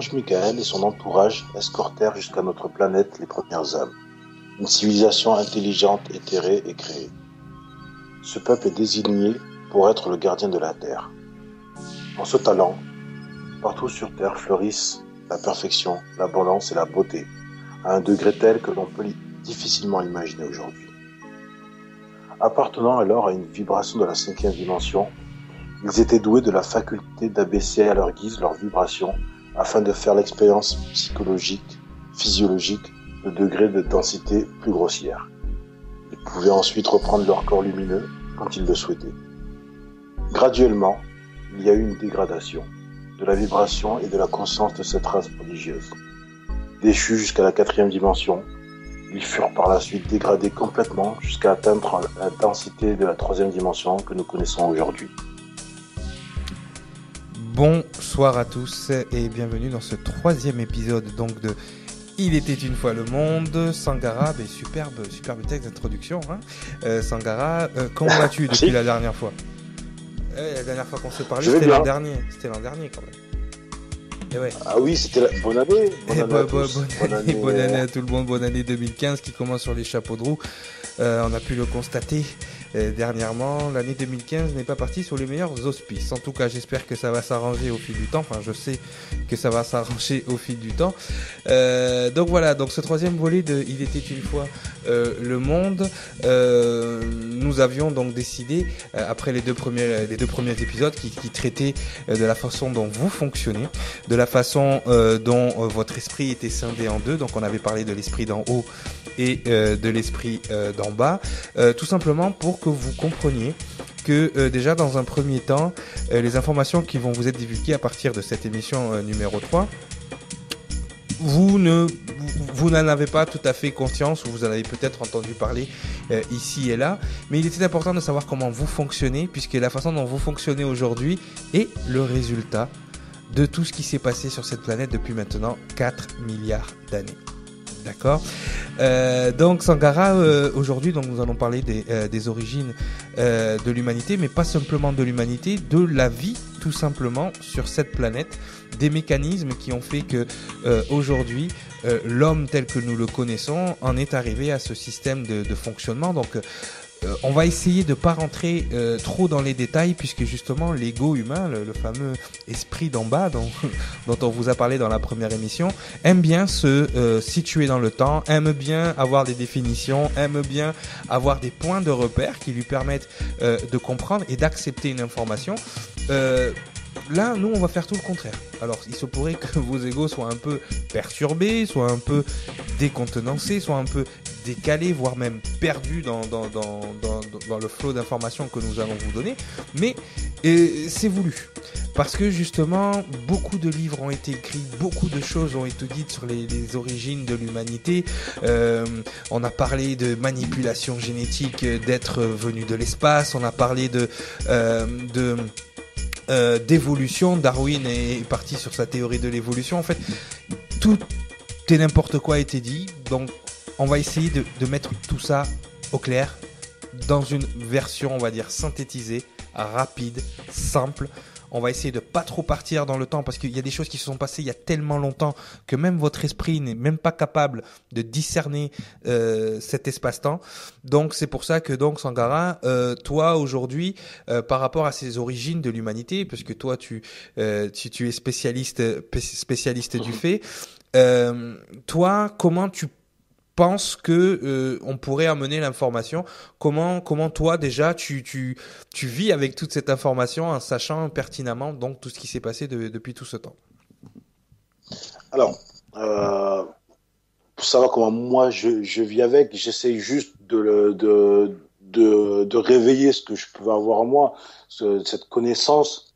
l'archange Michael et son entourage escortèrent jusqu'à notre planète les premières âmes. Une civilisation intelligente, éthérée et créée. Ce peuple est désigné pour être le gardien de la Terre. En ce talent, partout sur Terre fleurissent la perfection, l'abondance et la beauté, à un degré tel que l'on peut difficilement imaginer aujourd'hui. Appartenant alors à une vibration de la 5e dimension, ils étaient doués de la faculté d'abaisser à leur guise leurs vibrations afin de faire l'expérience psychologique, physiologique de degrés de densité plus grossières. Ils pouvaient ensuite reprendre leur corps lumineux quand ils le souhaitaient. Graduellement, il y a eu une dégradation de la vibration et de la conscience de cette race prodigieuse. Déchus jusqu'à la 4e dimension, ils furent par la suite dégradés complètement jusqu'à atteindre la densité de la 3e dimension que nous connaissons aujourd'hui. Bonsoir à tous et bienvenue dans ce 3e épisode donc de Il était une fois le monde. Sangara, superbe texte d'introduction. Sangara, comment vas-tu depuis la dernière fois? La dernière fois qu'on s'est parlé, c'était l'an dernier. C'était l'an dernier quand même. Et ouais. Ah oui, c'était bonne année. Bonne année à tout le monde. Bonne année 2015 qui commence sur les chapeaux de roue. On a pu le constater dernièrement. L'année 2015 n'est pas partie sur les meilleurs auspices. En tout cas, j'espère que ça va s'arranger au fil du temps. Enfin, je sais que ça va s'arranger au fil du temps. Donc voilà, donc ce 3e volet de Il était une fois le monde. Nous avions donc décidé, après les deux premiers épisodes qui traitaient de la façon dont vous fonctionnez, de la façon dont votre esprit était scindé en deux. Donc on avait parlé de l'esprit d'en haut et de l'esprit d'en bas, tout simplement pour que vous compreniez que déjà dans un premier temps, les informations qui vont vous être divulguées à partir de cette émission numéro 3, vous n'en avez pas tout à fait conscience, ou vous en avez peut-être entendu parler ici et là, mais il était important de savoir comment vous fonctionnez, puisque la façon dont vous fonctionnez aujourd'hui est le résultat de tout ce qui s'est passé sur cette planète depuis maintenant 4 milliards d'années. D'accord. Donc Sangara, aujourd'hui, donc nous allons parler des origines de l'humanité, mais pas simplement de l'humanité, de la vie tout simplement sur cette planète, des mécanismes qui ont fait que aujourd'hui l'homme tel que nous le connaissons en est arrivé à ce système de fonctionnement. Donc on va essayer de pas rentrer trop dans les détails, puisque justement l'ego humain, le fameux esprit d'en bas dont on vous a parlé dans la première émission, aime bien se situer dans le temps, aime bien avoir des définitions, aime bien avoir des points de repère qui lui permettent de comprendre et d'accepter une information. Là, nous, on va faire tout le contraire. Alors, il se pourrait que vos égos soient un peu perturbés, soient un peu décontenancés, soient un peu décalés, voire même perdus dans le flot d'informations que nous allons vous donner. Mais c'est voulu. Parce que justement, beaucoup de livres ont été écrits, beaucoup de choses ont été dites sur les origines de l'humanité. On a parlé de manipulation génétique d'êtres venus de l'espace. On a parlé d'évolution. Darwin est parti sur sa théorie de l'évolution. En fait, tout et n'importe quoi a été dit. Donc, on va essayer de mettre tout ça au clair dans une version, on va dire, synthétisée, rapide, simple. On va essayer de pas trop partir dans le temps, parce qu'il y a des choses qui se sont passées il y a tellement longtemps que même votre esprit n'est même pas capable de discerner cet espace-temps. Donc c'est pour ça que donc Sangara, toi aujourd'hui, par rapport à ces origines de l'humanité, parce que toi tu es spécialiste du fait, toi comment tu pense que on pourrait amener l'information? Comment toi déjà tu vis avec toute cette information en sachant pertinemment donc tout ce qui s'est passé depuis tout ce temps? Alors, pour savoir comment moi je vis avec, j'essaye juste de réveiller ce que je peux avoir en moi, cette connaissance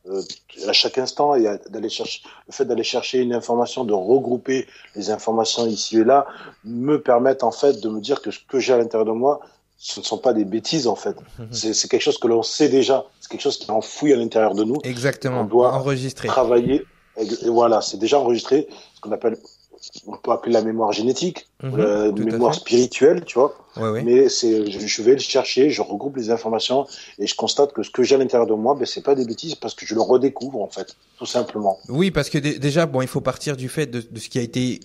à chaque instant, et d'aller chercher, le fait d'aller chercher une information, de regrouper les informations ici et là, me permettent en fait de me dire que ce que j'ai à l'intérieur de moi, ce ne sont pas des bêtises en fait. C'est quelque chose que l'on sait déjà, c'est quelque chose qui est enfoui à l'intérieur de nous. Exactement. On doit enregistrer, travailler. Et voilà, c'est déjà enregistré, ce qu'on appelle on peut appeler la mémoire génétique, tout mémoire à fait. spirituelle, tu vois. Ouais. Mais je vais le chercher, je regroupe les informations et je constate que ce que j'ai à l'intérieur de moi, ben, c'est pas des bêtises parce que je le redécouvre, en fait, tout simplement. Oui, parce que déjà, bon, il faut partir du fait de ce qui a été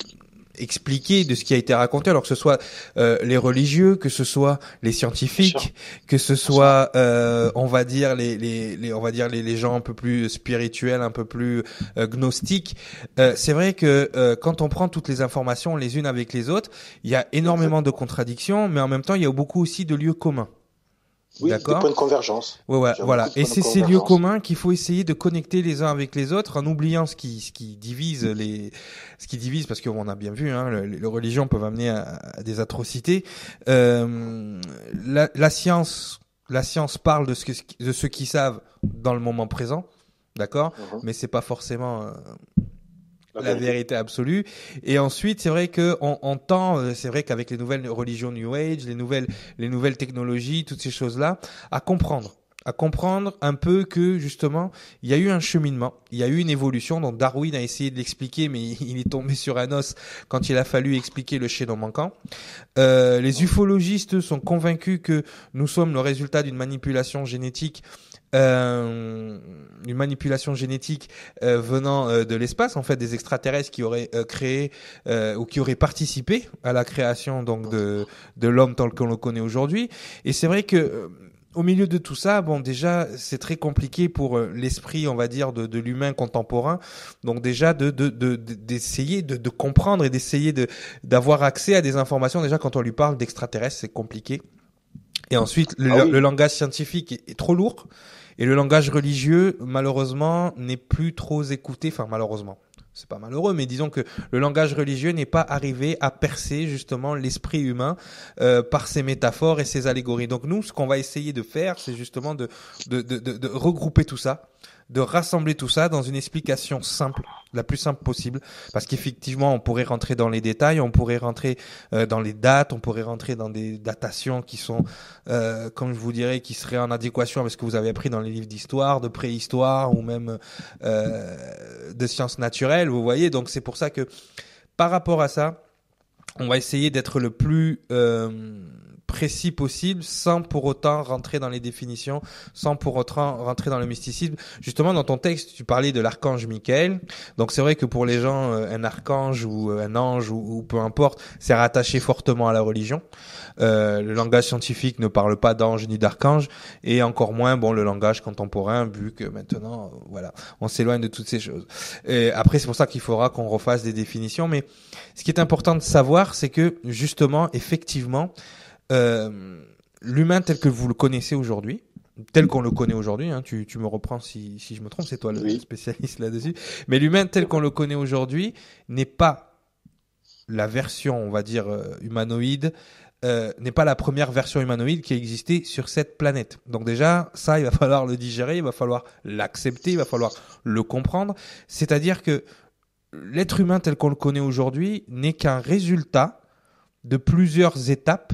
expliqué, de ce qui a été raconté, alors que ce soit les religieux, que ce soit les scientifiques, que ce soit on va dire les gens un peu plus spirituels, un peu plus gnostiques. C'est vrai que quand on prend toutes les informations les unes avec les autres, il y a énormément de contradictions, mais en même temps il y a beaucoup aussi de lieux communs. Oui, D'accord. des points de convergence. Ouais, voilà. Et c'est ces lieux communs qu'il faut essayer de connecter les uns avec les autres en oubliant ce qui divise parce qu'on a bien vu, hein, les religions peuvent amener à des atrocités. La science parle de ceux qui savent dans le moment présent, d'accord, mais c'est pas forcément la vérité absolue. Et ensuite, c'est vrai que on tend, c'est vrai qu'avec les nouvelles religions New Age, les nouvelles technologies, toutes ces choses-là, à comprendre un peu que justement il y a eu un cheminement, il y a eu une évolution. Donc Darwin a essayé de l'expliquer, mais il est tombé sur un os quand il a fallu expliquer le chaînon manquant. Les ufologistes sont convaincus que nous sommes le résultat d'une manipulation génétique. Une manipulation génétique venant de l'espace, en fait, des extraterrestres qui auraient créé ou qui auraient participé à la création donc de l'homme tel qu'on le connaît aujourd'hui. Et c'est vrai que au milieu de tout ça, bon, déjà, c'est très compliqué pour l'esprit, on va dire, de l'humain contemporain. Donc déjà, d'essayer de comprendre et d'essayer d'avoir accès à des informations. Déjà, quand on lui parle d'extraterrestres, c'est compliqué. Et ensuite, le langage scientifique est trop lourd. Et le langage religieux, malheureusement, n'est plus trop écouté. Enfin, malheureusement, c'est pas malheureux, mais disons que le langage religieux n'est pas arrivé à percer justement l'esprit humain par ses métaphores et ses allégories. Donc nous, ce qu'on va essayer de faire, c'est justement de regrouper tout ça, de rassembler tout ça dans une explication simple, la plus simple possible, parce qu'effectivement, on pourrait rentrer dans les détails, on pourrait rentrer dans les dates, on pourrait rentrer dans des datations qui sont, comme je vous dirais, qui seraient en adéquation avec ce que vous avez appris dans les livres d'histoire, de préhistoire ou même de sciences naturelles, vous voyez. Donc c'est pour ça que, par rapport à ça, on va essayer d'être le plus précis possible, sans pour autant rentrer dans les définitions, sans pour autant rentrer dans le mysticisme. Justement, dans ton texte, tu parlais de l'archange Michael. Donc c'est vrai que pour les gens, un archange ou un ange ou peu importe, c'est rattaché fortement à la religion. Le langage scientifique ne parle pas d'ange ni d'archange, et encore moins le langage contemporain, vu que maintenant, voilà, on s'éloigne de toutes ces choses. Et après, c'est pour ça qu'il faudra qu'on refasse des définitions. Mais ce qui est important de savoir, c'est que justement, effectivement, l'humain tel que vous le connaissez aujourd'hui, tel qu'on le connaît aujourd'hui, hein, tu me reprends si je me trompe, c'est toi le spécialiste là-dessus, mais l'humain tel qu'on le connaît aujourd'hui n'est pas la version, on va dire, humanoïde, n'est pas la première version humanoïde qui a existé sur cette planète. Donc déjà, ça, il va falloir le digérer, il va falloir l'accepter, il va falloir le comprendre. C'est-à-dire que l'être humain tel qu'on le connaît aujourd'hui n'est qu'un résultat de plusieurs étapes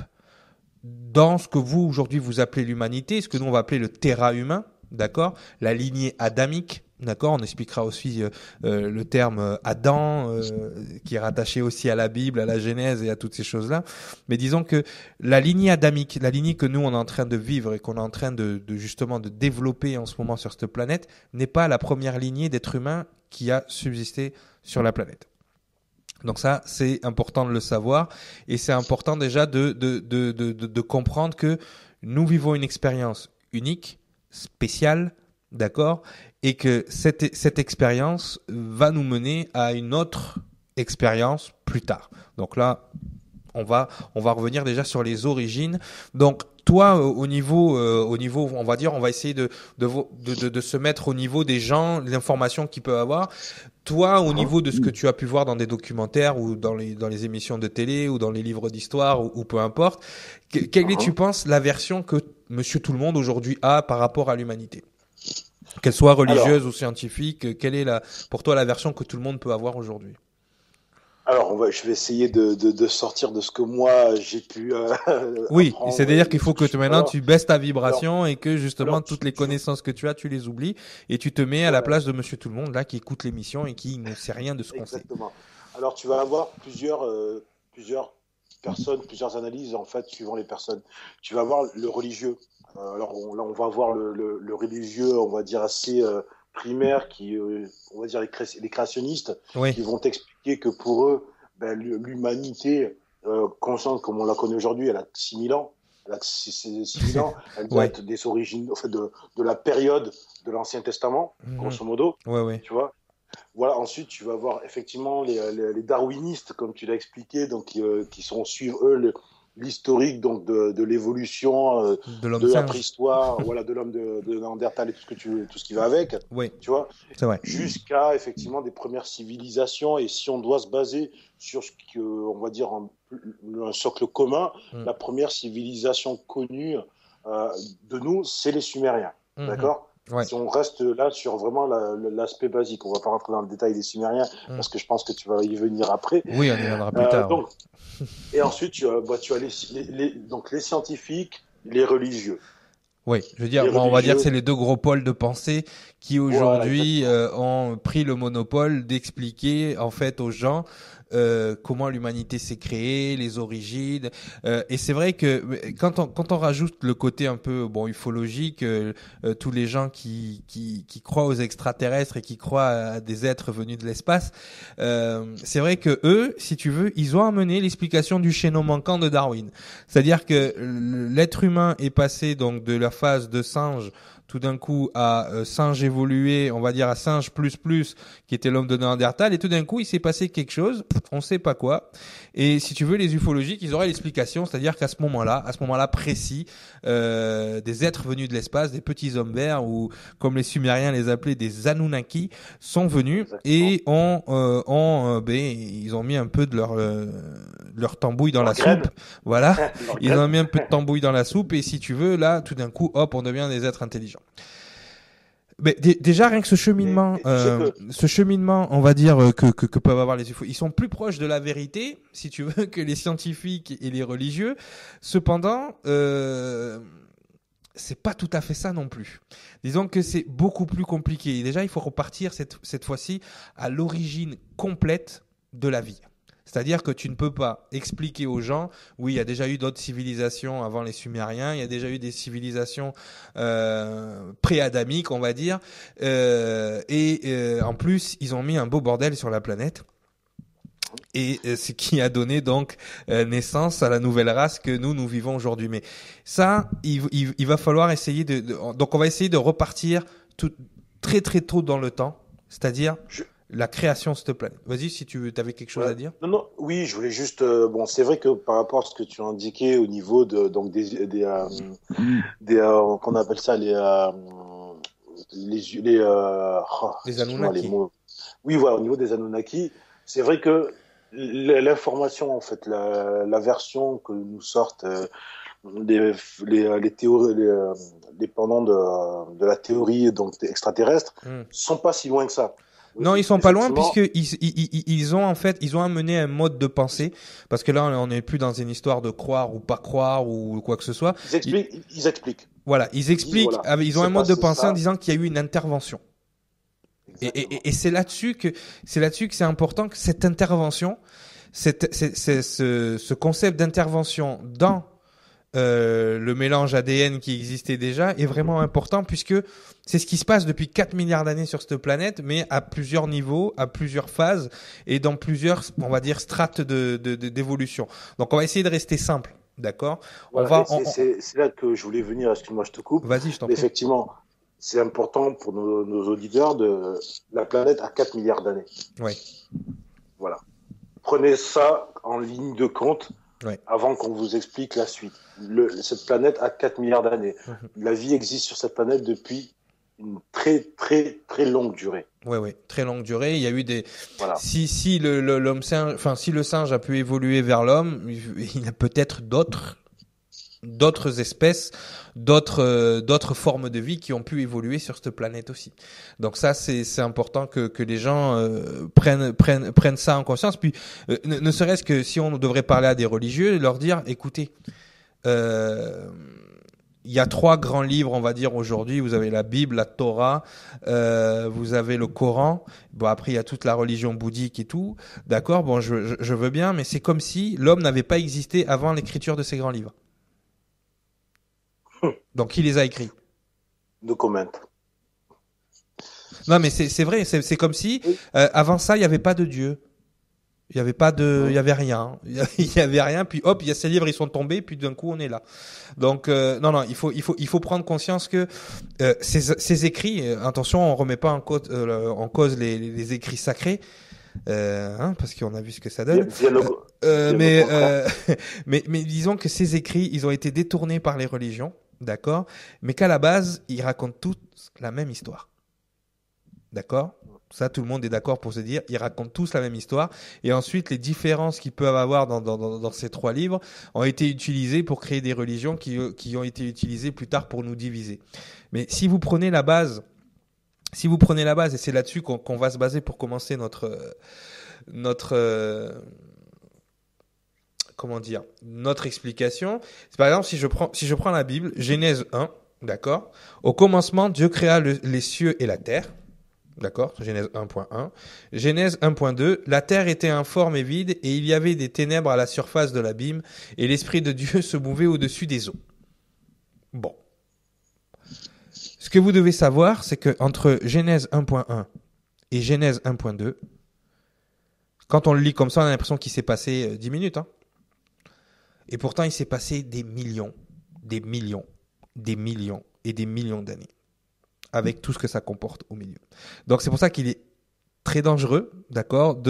dans ce que vous, aujourd'hui, vous appelez l'humanité, ce que nous, on va appeler le terra humain, d'accord ? La lignée adamique, d'accord ? On expliquera aussi le terme Adam, qui est rattaché aussi à la Bible, à la Genèse et à toutes ces choses-là. Mais disons que la lignée adamique, la lignée que nous, on est en train de vivre et qu'on est en train de justement de développer en ce moment sur cette planète, n'est pas la première lignée d'êtres humains qui a subsisté sur la planète. Donc ça, c'est important de le savoir, et c'est important déjà de comprendre que nous vivons une expérience unique, spéciale, d'accord, et que cette expérience va nous mener à une autre expérience plus tard. Donc là, on va revenir déjà sur les origines. Donc toi, au niveau, on va dire, on va essayer de se mettre au niveau des gens, les informations qu'ils peuvent avoir. Toi, au niveau de ce que tu as pu voir dans des documentaires ou dans les émissions de télé ou dans les livres d'histoire ou peu importe, quelle est, tu penses, la version que Monsieur Tout-le-Monde aujourd'hui a par rapport à l'humanité ? Qu'elle soit religieuse ou scientifique, quelle est pour toi la version que tout le monde peut avoir aujourd'hui ? Alors, je vais essayer de sortir de ce que moi j'ai pu. Oui, c'est-à-dire qu'il faut que maintenant tu baisses ta vibration et que justement toutes les connaissances que tu as, tu les oublies et tu te mets à la place de Monsieur Tout-le-Monde là qui écoute l'émission et qui ne sait rien de ce qu'on sait. Exactement. Alors, tu vas avoir plusieurs personnes, plusieurs analyses, en fait, suivant les personnes. Tu vas avoir le religieux. Alors, là, on va voir le religieux, on va dire, assez primaire, on va dire, les créationnistes, Oui. qui vont expliquer que pour eux, l'humanité, consciente comme on la connaît aujourd'hui, elle a 6000 ans. Elle a 6000 ans. Elle doit être des origines, en fait, de la période de l'Ancien Testament, grosso modo. Ouais. Tu vois. Voilà, ensuite, tu vas voir effectivement les darwinistes, comme tu l'as expliqué, donc qui suivent eux l'historique donc de l'évolution de la préhistoire, voilà, de l'homme de Néandertal et tout ce qui va avec. Oui. Tu vois, c'est vrai. Jusqu'à effectivement des premières civilisations. Et si on doit se baser sur ce que on va dire un socle commun, la première civilisation connue de nous, c'est les Sumériens. D'accord. Ouais. Si on reste là sur vraiment l'aspect basique, on va pas rentrer dans le détail des Sumériens parce que je pense que tu vas y venir après. Oui, on y viendra plus tard. Donc, et ensuite, tu as donc les scientifiques, les religieux. Oui, je veux dire, on va dire que c'est les deux gros pôles de pensée qui aujourd'hui ont pris le monopole d'expliquer en fait aux gens comment l'humanité s'est créée, les origines. Et c'est vrai que quand on rajoute le côté un peu ufologique, tous les gens qui croient aux extraterrestres et qui croient à des êtres venus de l'espace, c'est vrai que eux, si tu veux, ils ont amené l'explication du chaînon manquant de Darwin. C'est-à-dire que l'être humain est passé donc de la phase de singe tout d'un coup à singe évolué, on va dire à singe plus qui était l'homme de Néandertal, et tout d'un coup il s'est passé quelque chose, on sait pas quoi. Et si tu veux, les ufologiques, ils auraient l'explication, c'est-à-dire qu'à ce moment-là précis, des êtres venus de l'espace, des petits hommes verts, ou comme les Sumériens les appelaient, des Anunnaki, sont venus. Exactement. Et ils ont mis un peu de leur tambouille dans la soupe. Voilà. Ils ont mis un peu de tambouille dans la soupe, et si tu veux, là, tout d'un coup, hop, on devient des êtres intelligents. Mais déjà rien que ce cheminement, on va dire que peuvent avoir les UFO, ils sont plus proches de la vérité, si tu veux, que les scientifiques et les religieux. Cependant, c'est pas tout à fait ça non plus. Disons que c'est beaucoup plus compliqué. Déjà, il faut repartir cette fois-ci à l'origine complète de la vie. C'est-à-dire que tu ne peux pas expliquer aux gens, oui, il y a déjà eu d'autres civilisations avant les Sumériens, il y a déjà eu des civilisations pré-adamiques, on va dire, et en plus, ils ont mis un beau bordel sur la planète. Et ce qui a donné donc naissance à la nouvelle race que nous vivons aujourd'hui. Mais ça, il va falloir essayer donc on va essayer de repartir très très tôt dans le temps, c'est-à-dire la création de cette planète. Vas-y, si tu avais quelque chose à dire. Non, oui, je voulais juste. C'est vrai que par rapport à ce que tu as indiqué au niveau des qu'on appelle ça les Anunnaki. Oui, voilà, au niveau des Anunnaki, c'est vrai que l'information, en fait, la version que nous sortent les théories, les pendants de la théorie donc extraterrestre, sont pas si loin que ça. Non, ils sont pas loin puisque ils ont amené un mode de pensée, parce que là on n'est plus dans une histoire de croire ou pas croire ou quoi que ce soit. Ils expliquent. Voilà, ils expliquent. Ils ont un mode de pensée en disant qu'il y a eu une intervention. Et c'est là-dessus que c'est important que cette intervention, ce concept d'intervention dans le mélange ADN qui existait déjà est vraiment important, puisque c'est ce qui se passe depuis 4 milliards d'années sur cette planète, mais à plusieurs niveaux, à plusieurs phases et dans plusieurs, on va dire, strates d'évolution. Donc on va essayer de rester simple, d'accord? Voilà, c'est là que je voulais venir, excuse-moi, je te coupe. Vas-y, je t'en prie. Effectivement, c'est important pour nos auditeurs la planète a 4 milliards d'années. Oui. Voilà. Prenez ça en ligne de compte. Ouais. Avant qu'on vous explique la suite. Cette planète a 4 milliards d'années. La vie existe sur cette planète depuis une très, très, très longue durée. Oui, très longue durée. Il y a eu des. Voilà. Si l'homme singe, enfin, si le singe a pu évoluer vers l'homme, il y a peut-être d'autres espèces, d'autres formes de vie qui ont pu évoluer sur cette planète aussi. Donc ça, c'est important que les gens prennent ça en conscience. Puis ne serait-ce que si on devrait parler à des religieux, leur dire, écoutez, il il y a 3 grands livres, on va dire, aujourd'hui. Vous avez la Bible, la Torah, vous avez le Coran. Bon, après, il y a toute la religion bouddhique et tout. D'accord? Bon, je veux bien, mais c'est comme si l'homme n'avait pas existé avant l'écriture de ces grands livres. Donc, qui les a écrits? No comment. Non, mais c'est vrai, c'est comme si, avant ça, il n'y avait pas de Dieu. Il y avait pas de, il y avait rien. Il y avait rien. Puis hop, il y a ces livres, ils sont tombés. Puis d'un coup, on est là. Donc non, il faut prendre conscience que ces écrits. Attention, on remet pas en cause les écrits sacrés, parce qu'on a vu ce que ça donne. Mais disons que ces écrits, ils ont été détournés par les religions, d'accord. Mais qu'à la base, ils racontent tous la même histoire, d'accord. Ça, tout le monde est d'accord pour se dire, ils racontent tous la même histoire. Et ensuite, les différences qu'ils peuvent avoir dans ces 3 livres ont été utilisées pour créer des religions qui ont été utilisées plus tard pour nous diviser. Mais si vous prenez la base, et c'est là-dessus qu'on va se baser pour commencer notre explication. C'est par exemple, si je prends la Bible, Genèse 1, d'accord? Au commencement, Dieu créa les cieux et la terre. D'accord, Genèse 1.1. Genèse 1.2, la terre était informe et vide, et il y avait des ténèbres à la surface de l'abîme, et l'Esprit de Dieu se mouvait au-dessus des eaux. Bon. Ce que vous devez savoir, c'est que entre Genèse 1.1 et Genèse 1.2, quand on le lit comme ça, on a l'impression qu'il s'est passé 10 minutes. Hein. Et pourtant, il s'est passé des millions et des millions d'années, avec tout ce que ça comporte au milieu. Donc c'est pour ça qu'il est très dangereux, d'accord,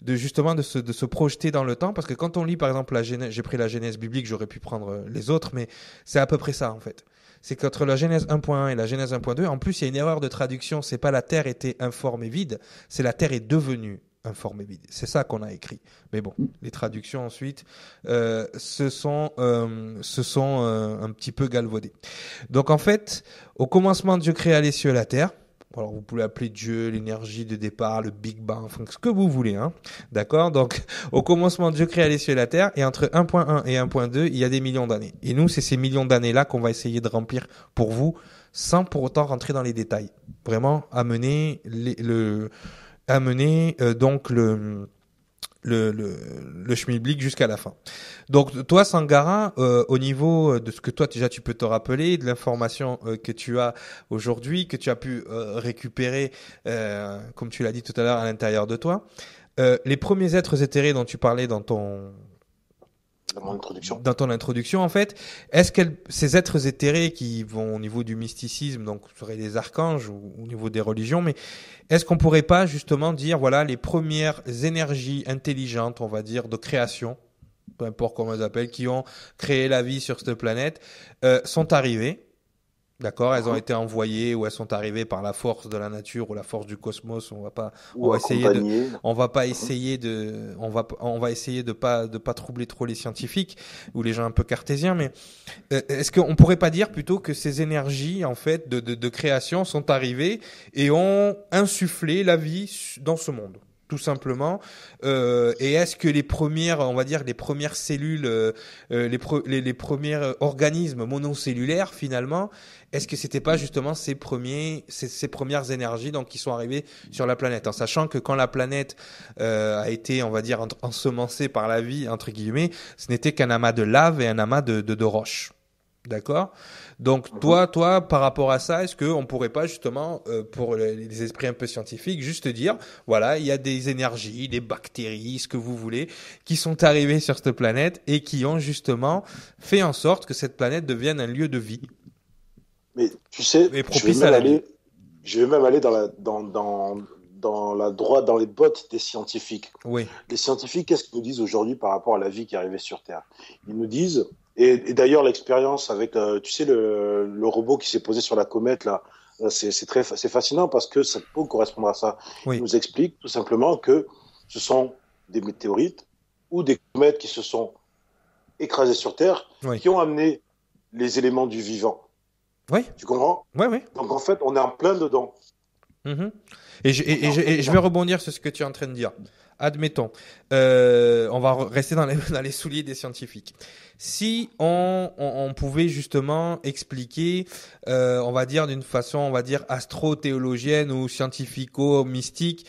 justement de se projeter dans le temps, parce que quand on lit par exemple la Genèse, j'ai pris la Genèse biblique, j'aurais pu prendre les autres, mais c'est à peu près ça en fait. C'est qu'entre la Genèse 1.1 et la Genèse 1.2, en plus il y a une erreur de traduction, c'est pas la terre était informe et vide, c'est la terre est devenue informe et vide. C'est ça qu'on a écrit. Mais bon, les traductions ensuite se sont un petit peu galvaudées. Donc en fait, au commencement, Dieu créa les cieux et la terre. Alors vous pouvez appeler Dieu l'énergie de départ, le Big Bang, enfin ce que vous voulez, hein. D'accord? Donc au commencement, Dieu créa les cieux et la terre, et entre 1.1 et 1.2, il y a des millions d'années. Et nous, c'est ces millions d'années-là qu'on va essayer de remplir pour vous, sans pour autant rentrer dans les détails. Vraiment amener donc le schmilblick jusqu'à la fin. Donc toi Sangara, au niveau de ce que toi déjà tu peux te rappeler, de l'information que tu as aujourd'hui, que tu as pu récupérer, comme tu l'as dit tout à l'heure, à l'intérieur de toi, les premiers êtres éthérés dont tu parlais dans ton introduction, en fait, est-ce que ces êtres éthérés qui vont au niveau du mysticisme, donc ce seraient des archanges ou au niveau des religions, mais est-ce qu'on pourrait pas justement dire, voilà, les premières énergies intelligentes, on va dire, de création, peu importe comment elles appellent, qui ont créé la vie sur cette planète, sont arrivées? D'accord, elles ont été envoyées ou elles sont arrivées par la force de la nature ou la force du cosmos. On va essayer de pas troubler trop les scientifiques ou les gens un peu cartésiens. Mais est-ce qu'on pourrait pas dire plutôt que ces énergies en fait de création sont arrivées et ont insufflé la vie dans ce monde? Tout simplement. Et est-ce que les premières, on va dire, les premières cellules, les premiers organismes monocellulaires, finalement, est-ce que c'était pas justement ces premières énergies donc qui sont arrivées sur la planète, en sachant que quand la planète a été, on va dire, ensemencée par la vie entre guillemets, ce n'était qu'un amas de lave et un amas de roches. D'accord? Donc toi, par rapport à ça, est-ce qu'on pourrait pas justement, pour les esprits un peu scientifiques, juste dire, voilà, il y a des énergies, des bactéries, ce que vous voulez, qui sont arrivées sur cette planète et qui ont justement fait en sorte que cette planète devienne un lieu de vie. Mais tu sais, je vais même aller dans les bottes des scientifiques. Oui. Les scientifiques, qu'est-ce qu'ils nous disent aujourd'hui par rapport à la vie qui est arrivée sur Terre? Ils nous disent, et d'ailleurs l'expérience avec, tu sais, le robot qui s'est posé sur la comète là, c'est fascinant parce que ça peut correspondre à ça. Oui. Ils nous expliquent tout simplement que ce sont des météorites ou des comètes qui se sont écrasées sur Terre, oui, qui ont amené les éléments du vivant. Oui. Tu comprends? Oui, oui. Donc en fait, on est en plein dedans. Mhm. Et je vais rebondir sur ce que tu es en train de dire. Admettons, on va rester dans les souliers des scientifiques. Si on pouvait justement expliquer, on va dire d'une façon, on va dire astro-théologienne ou scientifico-mystique,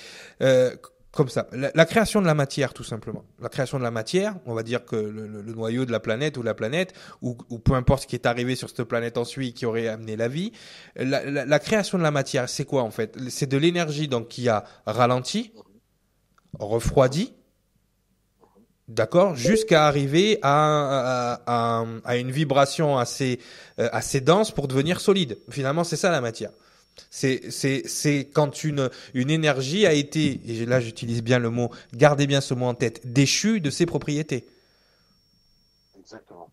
comme ça, la création de la matière, tout simplement. La création de la matière, on va dire que le noyau de la planète ou la planète, ou peu importe ce qui est arrivé sur cette planète ensuite qui aurait amené la vie, la création de la matière, c'est quoi en fait? C'est de l'énergie donc qui a ralenti, refroidi, d'accord, jusqu'à arriver à une vibration assez dense pour devenir solide. Finalement, c'est ça la matière. C'est quand une énergie a été, et là j'utilise bien le mot, gardez bien ce mot en tête, déchue de ses propriétés. Exactement.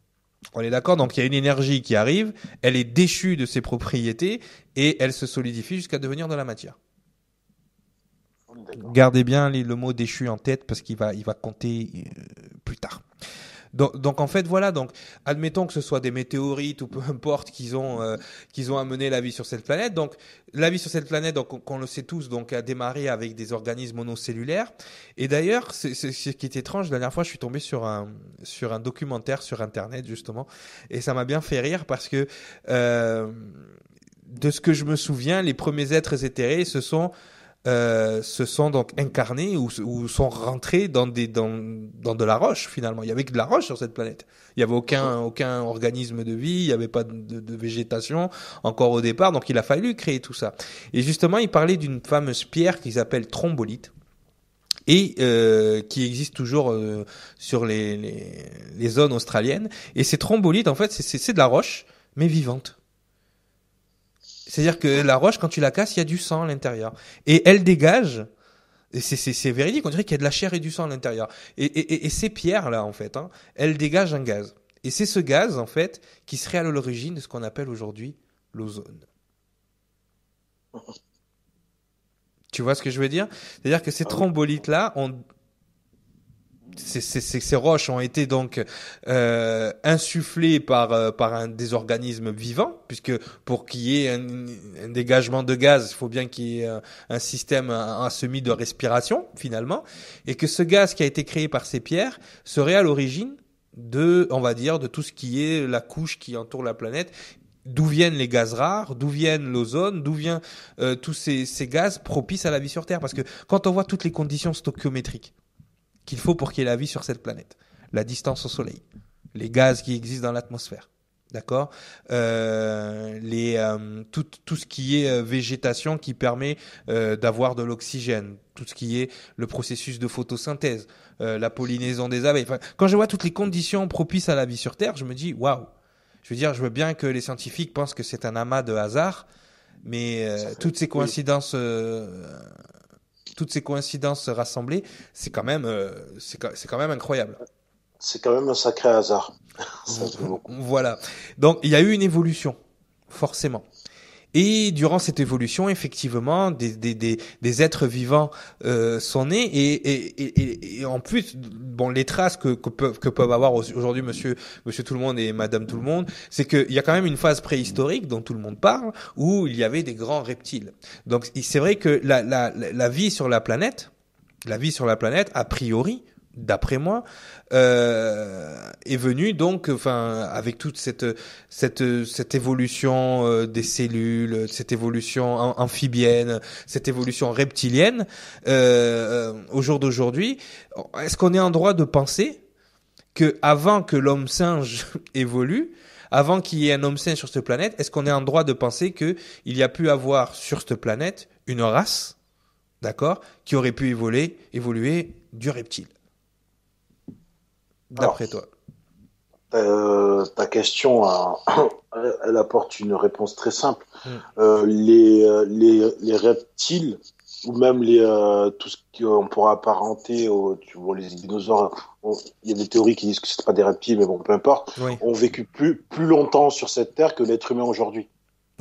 On est d'accord? Donc il y a une énergie qui arrive, elle est déchue de ses propriétés et elle se solidifie jusqu'à devenir de la matière. Gardez bien le mot déchu en tête parce qu'il va compter plus tard. Donc en fait voilà, donc admettons que ce soit des météorites ou peu importe qu'ils ont amené la vie sur cette planète. Donc la vie sur cette planète, donc on le sait tous, donc a démarré avec des organismes monocellulaires. Et d'ailleurs, c'est ce qui est étrange. La dernière fois, je suis tombé sur un documentaire sur Internet justement, et ça m'a bien fait rire parce que de ce que je me souviens, les premiers êtres éthérés se sont donc incarnés ou sont rentrés dans de la roche finalement. Il y avait que de la roche sur cette planète. Il y avait aucun organisme de vie, il y avait pas de végétation encore au départ, donc il a fallu créer tout ça. Et justement, il parlait d'une fameuse pierre qu'ils appellent trombolite et qui existe toujours sur les zones australiennes. Et ces trombolites, en fait, c'est de la roche mais vivante. C'est-à-dire que la roche, quand tu la casses, il y a du sang à l'intérieur. Et elle dégage, et c'est véridique, on dirait qu'il y a de la chair et du sang à l'intérieur. Et ces pierres-là, en fait, hein, elles dégagent un gaz. Et c'est ce gaz, en fait, qui serait à l'origine de ce qu'on appelle aujourd'hui l'ozone. Tu vois ce que je veux dire? C'est-à-dire que ces trombolites-là ces roches ont été donc insufflées par des organismes vivants, puisque pour qu'il y ait un dégagement de gaz, il faut bien qu'il y ait un système, un semi de respiration finalement, et que ce gaz qui a été créé par ces pierres serait à l'origine on va dire, de tout ce qui est la couche qui entoure la planète. D'où viennent les gaz rares, d'où viennent l'ozone, d'où viennent tous ces gaz propices à la vie sur Terre. Parce que quand on voit toutes les conditions stoichiométriques qu'il faut pour qu'il y ait la vie sur cette planète, la distance au Soleil, les gaz qui existent dans l'atmosphère, d'accord, tout ce qui est végétation qui permet d'avoir de l'oxygène, tout ce qui est le processus de photosynthèse, la pollinaison des abeilles. Enfin, quand je vois toutes les conditions propices à la vie sur Terre, je me dis waouh. Je veux dire, je veux bien que les scientifiques pensent que c'est un amas de hasard, mais toutes ces coïncidences rassemblées, c'est quand même incroyable. C'est quand même un sacré hasard. Voilà. Donc il y a eu une évolution, forcément. Et durant cette évolution, effectivement, des êtres vivants sont nés et en plus, bon, les traces que peuvent avoir aujourd'hui Monsieur Tout le Monde et Madame Tout le Monde, c'est qu'il y a quand même une phase préhistorique dont tout le monde parle où il y avait des grands reptiles. Donc c'est vrai que la vie sur la planète, a priori, d'après moi, est venue donc, enfin, avec toute cette évolution des cellules, cette évolution amphibienne, cette évolution reptilienne, au jour d'aujourd'hui, est-ce qu'on est en droit de penser que avant que l'homme singe évolue, avant qu'il y ait un homme singe sur cette planète, est-ce qu'on est en droit de penser que il y a pu avoir sur cette planète une race, d'accord, qui aurait pu évoluer du reptile? D'après toi. Ta question, elle apporte une réponse très simple. Les reptiles, ou même tout ce qu'on pourra apparenter les dinosaures, il y a des théories qui disent que c'est pas des reptiles, mais bon, peu importe, ont vécu plus longtemps sur cette terre que l'être humain aujourd'hui.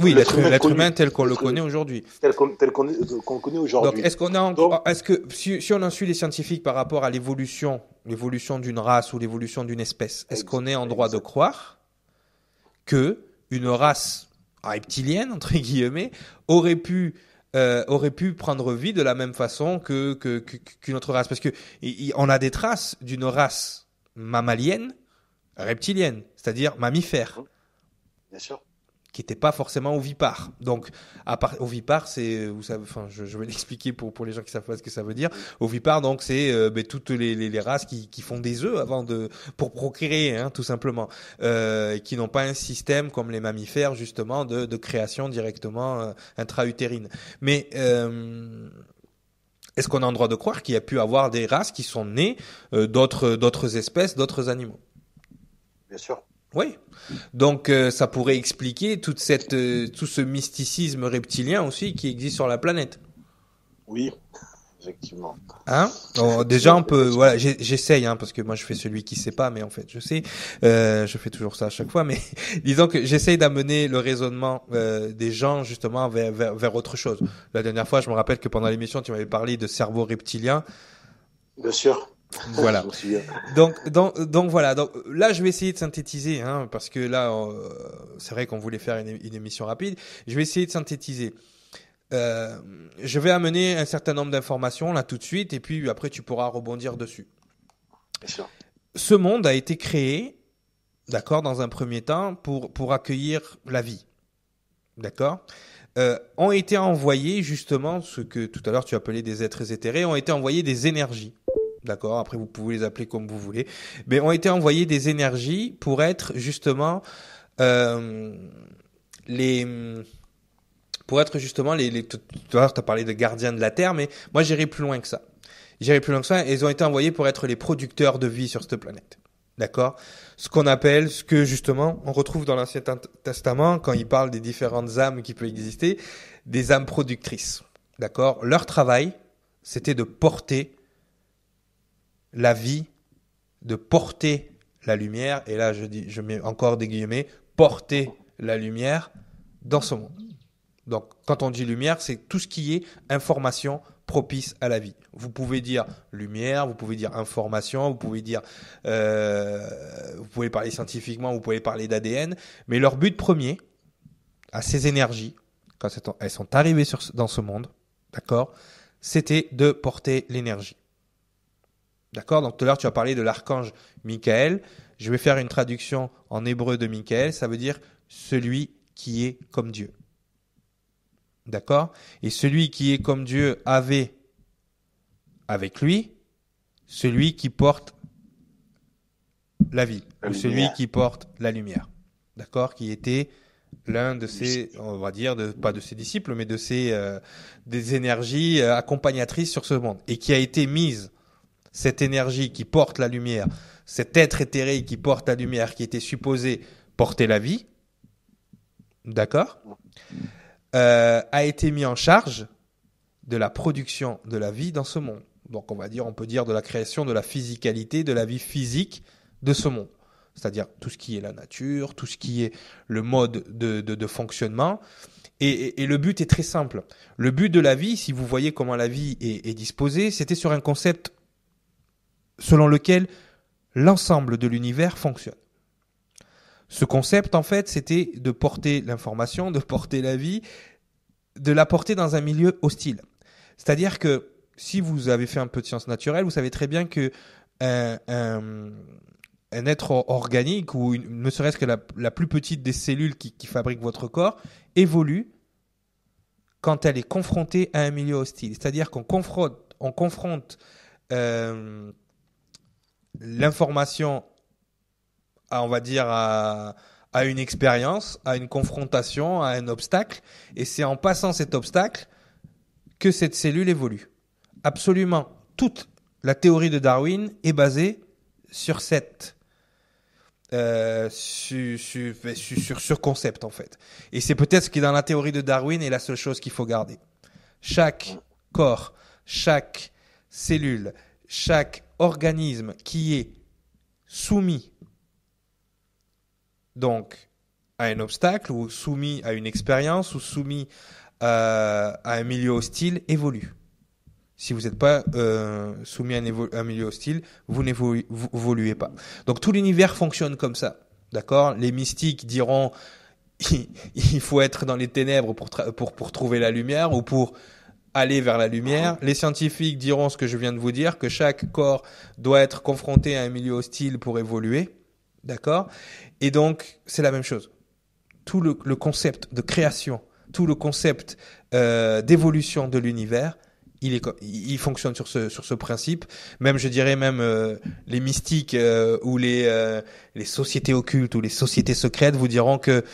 Oui, l'être humain tel qu'on le connaît aujourd'hui. Tel qu'on le connaît aujourd'hui. Donc, est-ce que si on en suit les scientifiques par rapport à l'évolution d'une race ou l'évolution d'une espèce, est-ce qu'on est en droit de croire que une race reptilienne, entre guillemets, aurait pu aurait pu prendre vie de la même façon qu'une autre race. Parce que on a des traces d'une race mammalienne, reptilienne, c'est-à-dire mammifère. Bien sûr. Qui n'était pas forcément ovipare. Donc, ovipare, c'est, vous savez, enfin, je vais l'expliquer pour les gens qui savent pas ce que ça veut dire. Ovipare, donc, c'est toutes les races qui font des œufs pour procréer, hein, tout simplement, qui n'ont pas un système comme les mammifères, justement, de création directement intra-utérine. Mais est-ce qu'on a le droit de croire qu'il y a pu avoir des races qui sont nées d'autres espèces, d'autres animaux? Bien sûr. Oui, donc ça pourrait expliquer tout ce mysticisme reptilien aussi qui existe sur la planète. Oui, effectivement. Hein? Alors, déjà on peut, voilà, j'essaye, hein, parce que moi je fais celui qui sait pas, mais en fait je sais, je fais toujours ça à chaque fois, mais disons que j'essaye d'amener le raisonnement des gens justement vers autre chose. La dernière fois, je me rappelle que pendant l'émission, tu m'avais parlé de cerveau reptilien. Bien sûr. Voilà. Donc voilà. Donc là, je vais essayer de synthétiser, hein, parce que là, c'est vrai qu'on voulait faire une émission rapide. Je vais essayer de synthétiser. Je vais amener un certain nombre d'informations là tout de suite, et puis après, tu pourras rebondir dessus. Bien sûr. Ce monde a été créé, d'accord, dans un premier temps, pour accueillir la vie, d'accord. Ont été envoyés justement ce que tout à l'heure tu appelais des êtres éthérés, ont été envoyés des énergies. D'accord, après vous pouvez les appeler comme vous voulez, mais ont été envoyés des énergies pour être justement pour être justement tout à l'heure tu as parlé de gardiens de la terre, mais moi j'irai plus loin que ça. Ils ont été envoyés pour être les producteurs de vie sur cette planète. D'accord? Ce que justement on retrouve dans l'Ancien Testament quand il parle des différentes âmes qui peuvent exister, des âmes productrices. D'accord? Leur travail, c'était de porter la vie, de porter la lumière, et là je mets encore des guillemets, porter la lumière dans ce monde. Donc quand on dit lumière, c'est tout ce qui est information propice à la vie. Vous pouvez dire lumière, vous pouvez dire information, vous pouvez dire, vous pouvez parler scientifiquement, vous pouvez parler d'ADN, mais leur but premier, à ces énergies, quand elles sont arrivées dans ce monde, d'accord, c'était de porter l'énergie. D'accord? Donc tout à l'heure, tu as parlé de l'archange Michael. Je vais faire une traduction en hébreu de Michael. Ça veut dire celui qui est comme Dieu. D'accord? Et celui qui est comme Dieu avait avec lui celui qui porte la vie, ou celui qui porte la lumière. D'accord? Qui était l'un de ses, on va dire, pas de ses disciples, mais de ses des énergies accompagnatrices sur ce monde. Et qui a été mise, cette énergie qui porte la lumière, cet être éthéré qui porte la lumière, qui était supposé porter la vie, d'accord, a été mis en charge de la production de la vie dans ce monde. Donc on peut dire de la création de la physicalité, de la vie physique de ce monde. C'est-à-dire tout ce qui est la nature, tout ce qui est le mode de fonctionnement. Et le but est très simple. Le but de la vie, si vous voyez comment la vie est disposée, c'était sur un concept selon lequel l'ensemble de l'univers fonctionne. Ce concept, en fait, c'était de porter l'information, de porter la vie, de la porter dans un milieu hostile. C'est-à-dire que si vous avez fait un peu de sciences naturelles, vous savez très bien que un être organique, ou ne serait-ce que la plus petite des cellules qui fabrique votre corps, évolue quand elle est confrontée à un milieu hostile. C'est-à-dire qu'on confronte l'information on va dire à une expérience, à une confrontation, à un obstacle, et c'est en passant cet obstacle que cette cellule évolue. Absolument toute la théorie de Darwin est basée sur sur concept en fait. Et c'est peut-être ce qui dans la théorie de Darwin est la seule chose qu'il faut garder. Chaque corps, chaque cellule, chaque organisme qui est soumis donc à un obstacle ou soumis à une expérience ou soumis à un milieu hostile évolue. Si vous n'êtes pas soumis à un milieu hostile, vous n'évoluez pas. Donc tout l'univers fonctionne comme ça, d'accord ? Les mystiques diront il faut être dans les ténèbres pour trouver la lumière ou pour aller vers la lumière. Les scientifiques diront ce que je viens de vous dire, que chaque corps doit être confronté à un milieu hostile pour évoluer. D'accord ? Et donc, c'est la même chose. Tout le concept de création, tout le concept d'évolution de l'univers, il fonctionne sur ce principe. Même, je dirais même les mystiques ou les sociétés occultes ou les sociétés secrètes vous diront que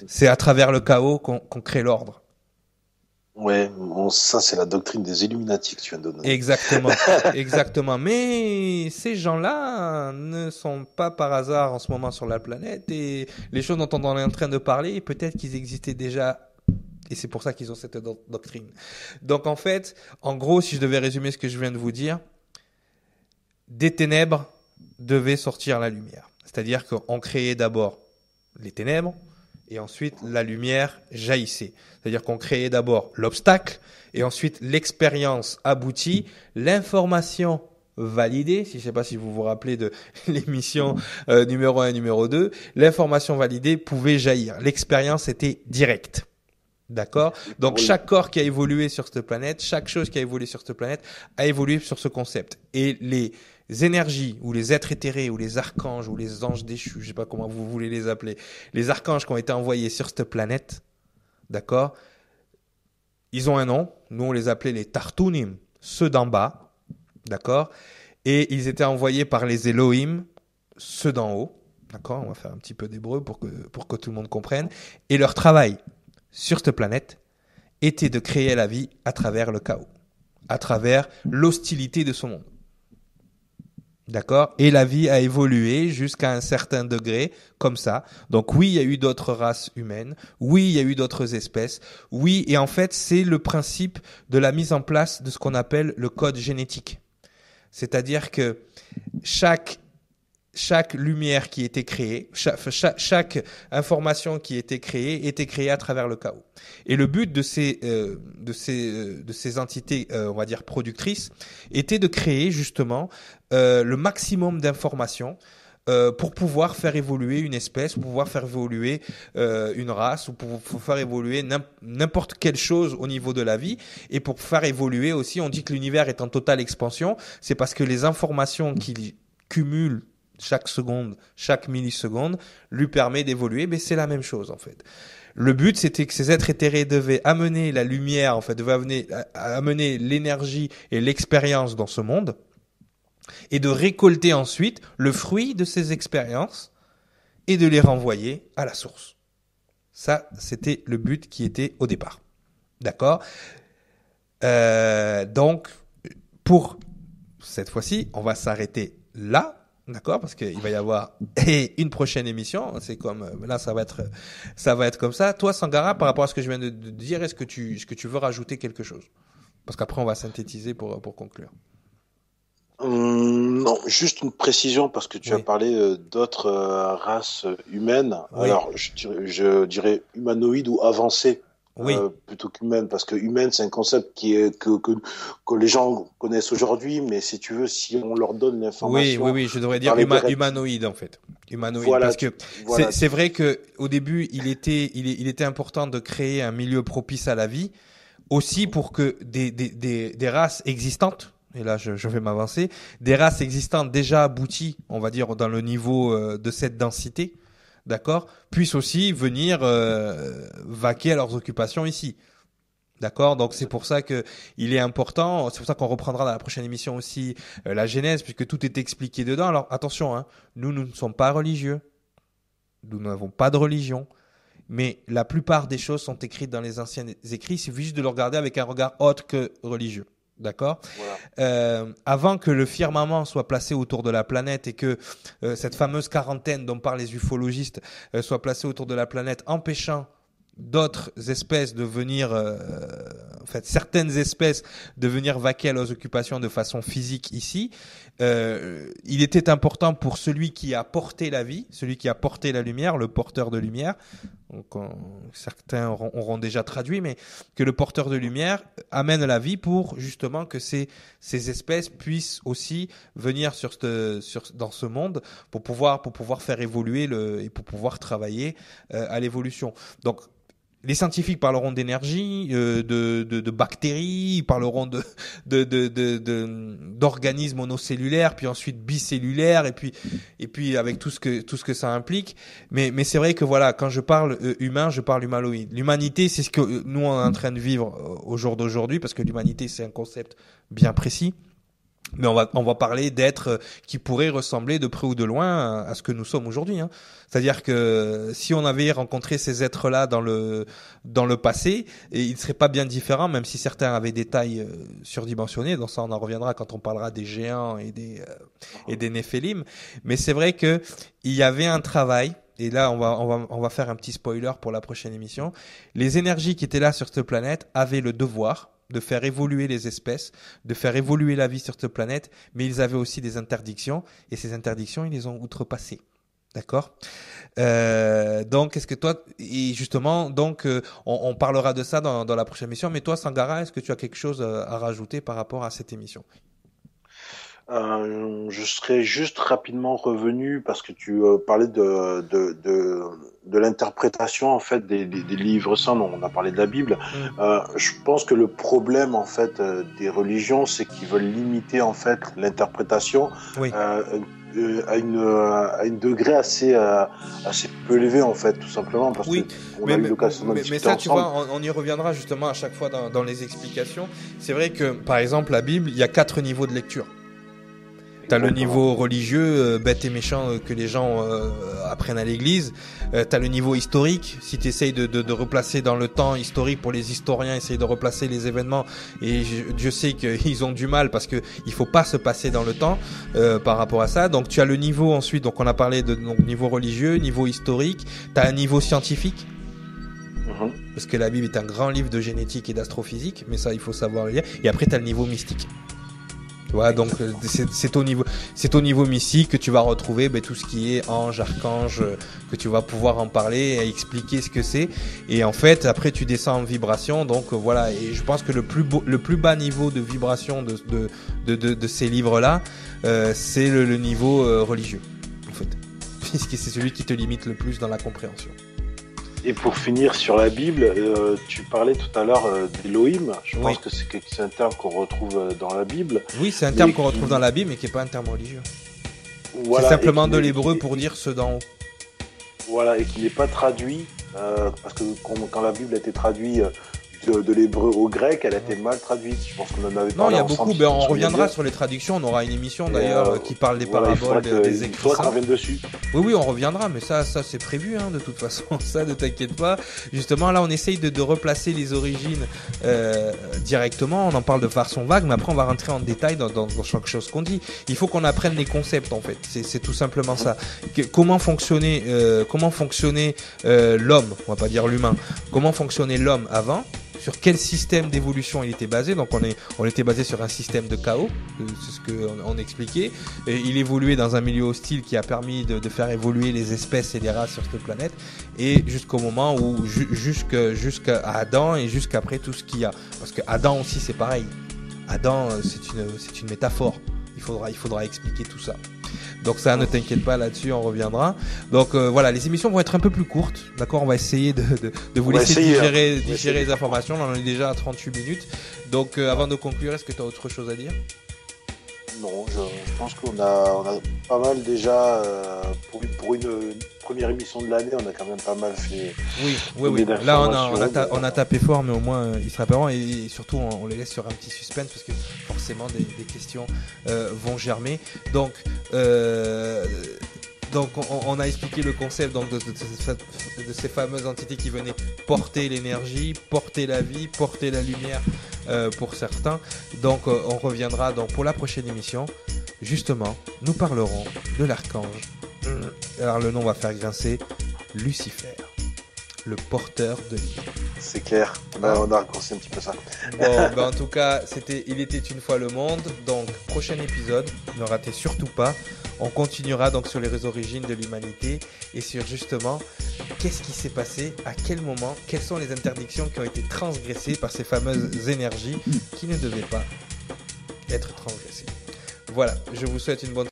c'est à travers le chaos qu'on crée l'ordre. Ouais, bon, ça c'est la doctrine des Illuminati que tu viens de donner. Exactement, exactement. Mais ces gens-là ne sont pas par hasard en ce moment sur la planète et les choses dont on est en train de parler, peut-être qu'ils existaient déjà et c'est pour ça qu'ils ont cette doctrine. Donc en fait, en gros, si je devais résumer ce que je viens de vous dire, des ténèbres devait sortir la lumière. C'est-à-dire qu'on créait d'abord les ténèbres et ensuite la lumière jaillissait. C'est-à-dire qu'on créait d'abord l'obstacle et ensuite l'expérience aboutie, l'information validée, si je ne sais pas si vous vous rappelez de l'émission numéro 1 et numéro 2, l'information validée pouvait jaillir. L'expérience était directe. D'accord ? Donc chaque corps qui a évolué sur cette planète, chaque chose qui a évolué sur cette planète a évolué sur ce concept. Et les énergies ou les êtres éthérés ou les archanges ou les anges déchus, je sais pas comment vous voulez les appeler, les archanges qui ont été envoyés sur cette planète, d'accord, ils ont un nom, nous on les appelait les Tartunim, ceux d'en bas, d'accord, et ils étaient envoyés par les Elohim, ceux d'en haut, d'accord, on va faire un petit peu d'hébreu pour que tout le monde comprenne, et leur travail sur cette planète était de créer la vie à travers le chaos, à travers l'hostilité de ce monde. D'accord ? Et la vie a évolué jusqu'à un certain degré, comme ça. Donc oui, il y a eu d'autres races humaines. Oui, il y a eu d'autres espèces. Oui, et en fait, c'est le principe de la mise en place de ce qu'on appelle le code génétique. C'est-à-dire que chaque lumière qui était créée, chaque information qui était créée à travers le chaos. Et le but de ces entités, on va dire productrices, était de créer justement le maximum d'informations pour pouvoir faire évoluer une espèce, pour pouvoir faire évoluer une race, ou pour faire évoluer n'importe quelle chose au niveau de la vie, et pour faire évoluer aussi, on dit que l'univers est en totale expansion, c'est parce que les informations qu'il cumule chaque seconde, chaque milliseconde, lui permet d'évoluer, mais c'est la même chose en fait. Le but, c'était que ces êtres éthérés devaient amener la lumière, en fait, devaient amener l'énergie et l'expérience dans ce monde, et de récolter ensuite le fruit de ces expériences et de les renvoyer à la source. Ça, c'était le but qui était au départ. D'accord ? Donc, pour cette fois-ci, on va s'arrêter là. D'accord, parce qu'il va y avoir une prochaine émission. C'est comme là, ça va être comme ça. Toi, Sangara, par rapport à ce que je viens de dire, est-ce que tu veux rajouter quelque chose ? Parce qu'après, on va synthétiser pour conclure. Non, juste une précision parce que tu as parlé d'autres races humaines. Oui. Alors, je dirais humanoïdes ou avancées. Oui. Plutôt qu'humaine, parce que humaine, c'est un concept que les gens connaissent aujourd'hui, mais si tu veux, si on leur donne l'information. Oui, je devrais dire humanoïde en fait. Humanoïde, voilà, parce que c'est vrai que au début, il était important de créer un milieu propice à la vie, aussi pour que des races existantes. Et là, je vais m'avancer. Des races existantes déjà abouties, on va dire, dans le niveau de cette densité, d'accord, puissent aussi venir vaquer à leurs occupations ici. D'accord, donc c'est pour ça que il est important, c'est pour ça qu'on reprendra dans la prochaine émission aussi la Genèse, puisque tout est expliqué dedans. Alors attention, hein, nous ne sommes pas religieux, nous n'avons pas de religion, mais la plupart des choses sont écrites dans les anciens écrits, il suffit juste de le regarder avec un regard autre que religieux. D'accord. Voilà. Avant que le firmament soit placé autour de la planète et que cette fameuse quarantaine dont parlent les ufologistes soit placée autour de la planète, empêchant d'autres espèces de venir fait certaines espèces de venir vaquer à leurs occupations de façon physique ici, il était important pour celui qui a porté la vie, celui qui a porté la lumière, le porteur de lumière. Donc, certains auront déjà traduit, mais que le porteur de lumière amène la vie pour justement que ces espèces puissent aussi venir dans ce monde pour pouvoir faire évoluer et pour pouvoir travailler à l'évolution. Donc, les scientifiques parleront d'énergie, de bactéries, ils parleront d'organismes monocellulaires, puis ensuite bicellulaires, et puis avec tout ce que ça implique. Mais c'est vrai que voilà, quand je parle humain, je parle humanoïde. L'humanité, c'est ce que nous on est en train de vivre au jour d'aujourd'hui, parce que l'humanité c'est un concept bien précis. Mais on va parler d'êtres qui pourraient ressembler de près ou de loin à ce que nous sommes aujourd'hui, hein. C'est-à-dire que si on avait rencontré ces êtres-là dans le passé, ils ne seraient pas bien différents, même si certains avaient des tailles surdimensionnées. Donc ça, on en reviendra quand on parlera des géants et des néphélim. Mais c'est vrai que il y avait un travail. Et là, on va faire un petit spoiler pour la prochaine émission. Les énergies qui étaient là sur cette planète avaient le devoir de faire évoluer les espèces, de faire évoluer la vie sur cette planète, mais ils avaient aussi des interdictions, et ces interdictions, ils les ont outrepassées. D'accord ? Donc, est-ce que toi, et justement, donc, on parlera de ça dans la prochaine émission, mais toi, Sangara, est-ce que tu as quelque chose à rajouter par rapport à cette émission ? Je serais juste rapidement revenu parce que tu parlais de l'interprétation en fait des livres saints. On a parlé de la Bible. Je pense que le problème en fait des religions, c'est qu'ils veulent limiter en fait l'interprétation à une degré assez peu élevé en fait, tout simplement parce que on a eu l'occasion d'en discuter ça, ensemble. tu vois, on y reviendra justement à chaque fois dans les explications. C'est vrai que par exemple la Bible, il y a 4 niveaux de lecture. T'as le niveau religieux, bête et méchant, que les gens apprennent à l'église. T'as le niveau historique, si tu essayes de replacer dans le temps historique, pour les historiens, essayer de replacer les événements. Et je sais qu'ils ont du mal parce que il faut pas se passer dans le temps par rapport à ça. Donc tu as le niveau ensuite, donc on a parlé de niveau religieux, niveau historique. T'as un niveau scientifique. Parce que la Bible est un grand livre de génétique et d'astrophysique, mais ça il faut savoir le lire. Et après t'as le niveau mystique. Ouais, donc c'est au niveau mystique que tu vas retrouver tout ce qui est ange, archange, que tu vas pouvoir en parler et expliquer ce que c'est. Et en fait, après tu descends en vibration. Donc voilà. Et je pense que le plus bas niveau de vibration de ces livres-là, c'est le niveau religieux, en fait, puisque c'est celui qui te limite le plus dans la compréhension. Et pour finir sur la Bible, tu parlais tout à l'heure d'Elohim. Je pense que c'est un terme qu'on retrouve dans la Bible. Oui, c'est un terme qu'on retrouve dans la Bible, mais qui n'est pas un terme religieux. Voilà, c'est simplement de l'hébreu pour dire ceux d'en haut. Voilà, et qui n'est pas traduit, parce que quand la Bible a été traduite de l'hébreu au grec, elle a été mal traduite. Je pense qu'on en avait parlé. Non, il y a beaucoup. On reviendra sur les traductions. On aura une émission d'ailleurs qui parle des paraboles, des écrits. Il faudra qu'on revienne dessus. Oui, on reviendra, mais ça c'est prévu, hein, de toute façon. Ça, ne t'inquiète pas. Justement, là, on essaye de replacer les origines directement. On en parle de façon vague, mais après, on va rentrer en détail dans chaque chose qu'on dit. Il faut qu'on apprenne les concepts, en fait. C'est tout simplement ça. Comment fonctionnait l'homme, on va pas dire l'humain. Comment fonctionnait l'homme avant? Sur quel système d'évolution il était basé. Donc on était basé sur un système de chaos, c'est ce qu'on expliquait. Et il évoluait dans un milieu hostile qui a permis de faire évoluer les espèces et les races sur cette planète, et jusqu'au moment où jusqu'à Adam et jusqu'après tout ce qu'il y a. Parce que Adam aussi c'est pareil. Adam c'est une métaphore. Il faudra expliquer tout ça. Donc ça, ne t'inquiète pas, là-dessus, on reviendra. Donc voilà, les émissions vont être un peu plus courtes, d'accord. On va essayer de vous laisser digérer les informations. On en est déjà à 38 minutes. Donc avant de conclure, est-ce que tu as autre chose à dire? Non, je pense qu'on a pas mal déjà, pour une première émission de l'année, on a quand même pas mal fait. Oui. Là, on a tapé fort, mais au moins, il sera apparent. Et surtout, on les laisse sur un petit suspense, parce que forcément, des questions vont germer. Donc, on a expliqué le concept de ces fameuses entités qui venaient porter l'énergie, porter la vie, porter la lumière pour certains. Donc on reviendra pour la prochaine émission. Justement, nous parlerons de l'archange. Alors le nom va faire grincer, Lucifer, le porteur de vie. C'est clair. On a raccourci un petit peu ça. Bon, en tout cas, c'était Il était une fois le monde. Donc, prochain épisode, ne ratez surtout pas. On continuera donc sur les origines de l'humanité et sur justement qu'est-ce qui s'est passé, à quel moment, quelles sont les interdictions qui ont été transgressées par ces fameuses énergies qui ne devaient pas être transgressées. Voilà, je vous souhaite une bonne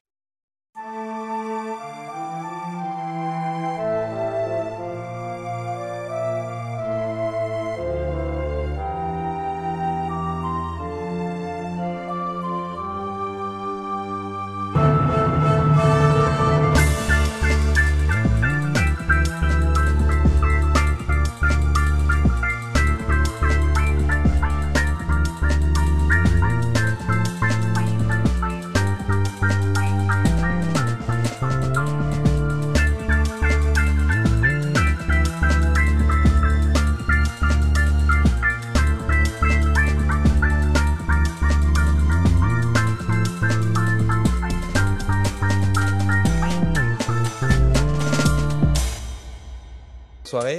soirée.